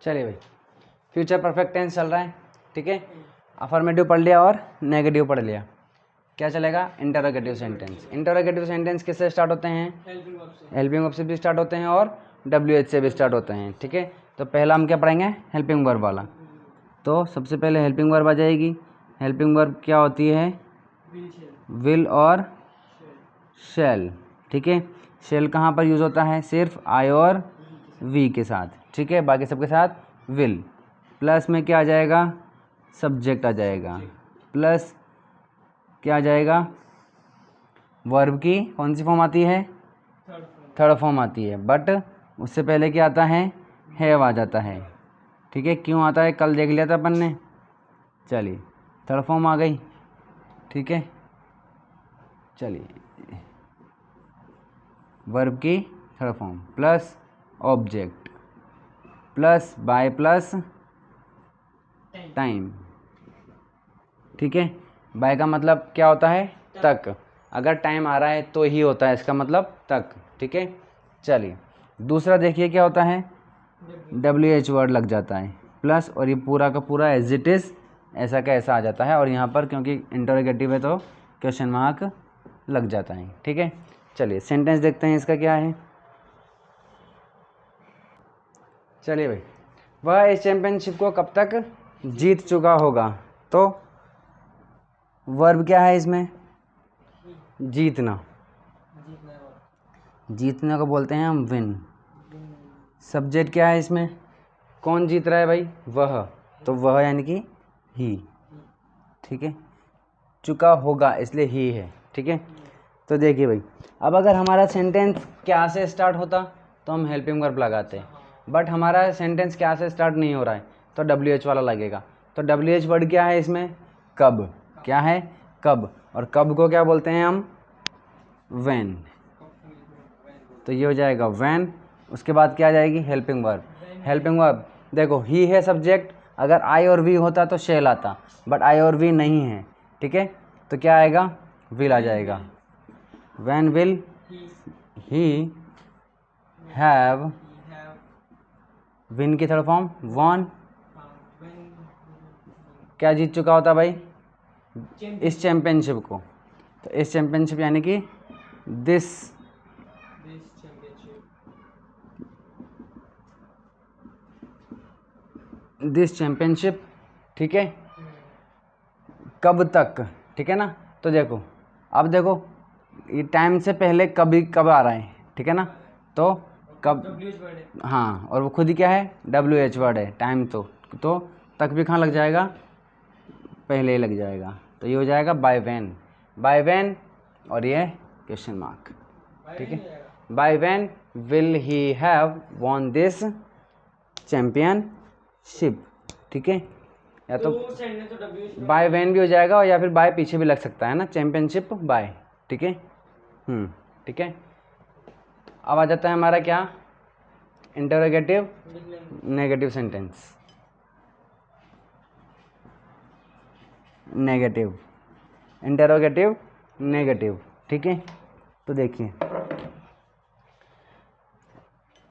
चलिए भाई, future perfect tense चल रहा है, ठीक है। अफर्मेटिव पढ़ लिया और नेगेटिव पढ़ लिया, क्या चलेगा? Interrogative sentence. इंटरोगेटिव सेंटेंस किससे स्टार्ट होते हैं? हेल्पिंग वर्ब से भी स्टार्ट होते हैं और WH से भी स्टार्ट होते हैं, ठीक है। तो पहला हम क्या पढ़ेंगे? हेल्पिंग वर्ब वाला। तो सबसे पहले हेल्पिंग वर्ब आ जाएगी। हेल्पिंग वर्ब क्या होती है? विल और शैल, ठीक है। शैल कहाँ पर यूज़ होता है? सिर्फ आई और वी के साथ, ठीक है। बाकी सबके साथ विल। प्लस में क्या आ जाएगा? सब्जेक्ट आ जाएगा। प्लस क्या आ जाएगा? वर्ब की कौन सी फॉर्म आती है? थर्ड फॉर्म आती है, बट उससे पहले क्या आता है? हैव आ जाता है, ठीक है। क्यों आता है? कल देख लिया था अपन ने। चलिए, थर्ड फॉर्म आ गई, ठीक है। चलिए, वर्ब की third form plus object plus by plus time, ठीक है। बाय का मतलब क्या होता है? तक। अगर टाइम आ रहा है तो ही होता है, इसका मतलब तक, ठीक है। चलिए, दूसरा देखिए क्या होता है? WH वर्ड लग जाता है प्लस, और ये पूरा का पूरा एज इट इज़ ऐसा का ऐसा आ जाता है, और यहाँ पर क्योंकि इंटरोगेटिव है तो क्वेश्चन मार्क लग जाता है, ठीक है। चलिए सेंटेंस देखते हैं इसका क्या है। चलिए भाई, वह इस चैंपियनशिप को कब तक जीत चुका होगा? तो वर्ब क्या है इसमें? जीतना। जीतने को बोलते हैं हम विन। सब्जेक्ट क्या है इसमें? कौन जीत रहा है भाई? वह। तो वह यानी कि ही, ठीक है। चुका होगा इसलिए ही है, ठीक है। तो देखिए भाई, अब अगर हमारा सेंटेंस क्या से स्टार्ट होता तो हम हेल्पिंग वर्ब लगाते, बट हमारा सेंटेंस क्या से स्टार्ट नहीं हो रहा है तो WH वाला लगेगा। तो WH वर्ड क्या है इसमें? कब। क्या है? कब। और कब को क्या बोलते हैं हम? व्हेन। तो ये हो जाएगा व्हेन। उसके बाद क्या आ जाएगी? Helping verb. हेल्पिंग वर्ब देखो, ही है सब्जेक्ट, अगर आई और वी होता तो शेल आता, बट आई और वी नहीं है, ठीक है। तो क्या आएगा? विल आ जाएगा। When will he have, win की थर्ड फॉर्म वॉन। क्या जीत चुका होता भाई? इस चैंपियनशिप को। तो इस चैंपियनशिप यानी कि दिस चैंपियनशिप, ठीक है। कब तक, ठीक है ना। तो देखो, अब देखो ये टाइम से पहले कभी कब आ रहा है, ठीक है ना। तो कब, हाँ, और वो खुद ही क्या है? WH वर्ड है, टाइम। तो तक भी कहाँ लग जाएगा? पहले ही लग जाएगा। तो ये हो जाएगा बाय व्हेन। बाय व्हेन, और ये क्वेश्चन मार्क, ठीक है। By when will he have von this championship, ठीक है। या तो बाय व्हेन भी हो जाएगा, और या फिर बाय पीछे भी लग सकता है ना, चैंपियनशिप बाय, ठीक है। ठीक है। अब आ जाता है हमारा क्या? Interrogative negative sentence. Negative, interrogative negative, ठीक है। तो देखिए,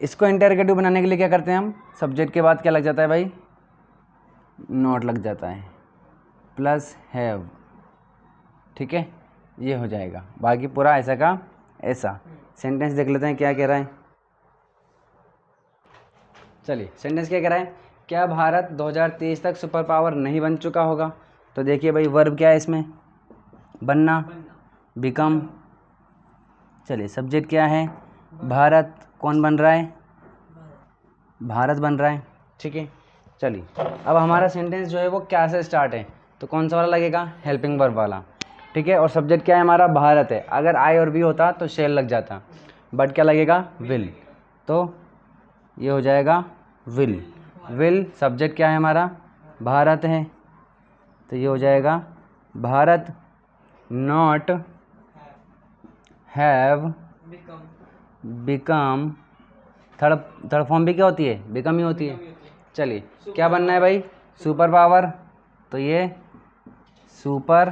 इसको इंटरोगेटिव बनाने के लिए क्या करते हैं हम? सब्जेक्ट के बाद क्या लग जाता है भाई? नॉट लग जाता है प्लस हैव, ठीक है। ये हो जाएगा। बाकी पूरा ऐसा का ऐसा। सेंटेंस देख लेते हैं क्या कह रहा है। चलिए, सेंटेंस क्या कह रहा है? क्या भारत 2023 तक सुपर पावर नहीं बन चुका होगा? तो देखिए भाई, वर्ब क्या है इसमें? बनना, बिकम। चलिए, सब्जेक्ट क्या है? भारत। कौन बन रहा है? भारत बन रहा है, ठीक है। चलिए, अब हमारा सेंटेंस जो है वो क्या से स्टार्ट है? तो कौन सा वाला लगेगा? हेल्पिंग वर्ब वाला, ठीक है। और सब्जेक्ट क्या है हमारा? भारत है। अगर आई और बी होता तो शेल लग जाता, बट क्या लगेगा? विल। तो ये हो जाएगा विल। विल सब्जेक्ट क्या है हमारा? भारत है, तो ये हो जाएगा Bharat. Not have become. Third form भी क्या होती है? बिकम ही होती है। चलिए, क्या बनना है भाई? Super power. तो ये सुपर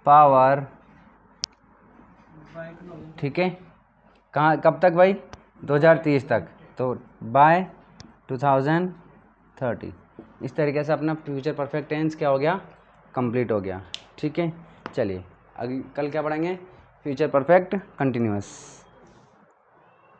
पावर, ठीक है। कहाँ, कब तक भाई? 2030 तक। तो बाय 2030। इस तरीके से अपना फ्यूचर परफेक्ट टेंस क्या हो गया, कंप्लीट हो गया। ठीक है, चलिए अगली कल क्या पढ़ेंगे, फ्यूचर परफेक्ट कंटिन्यूअस।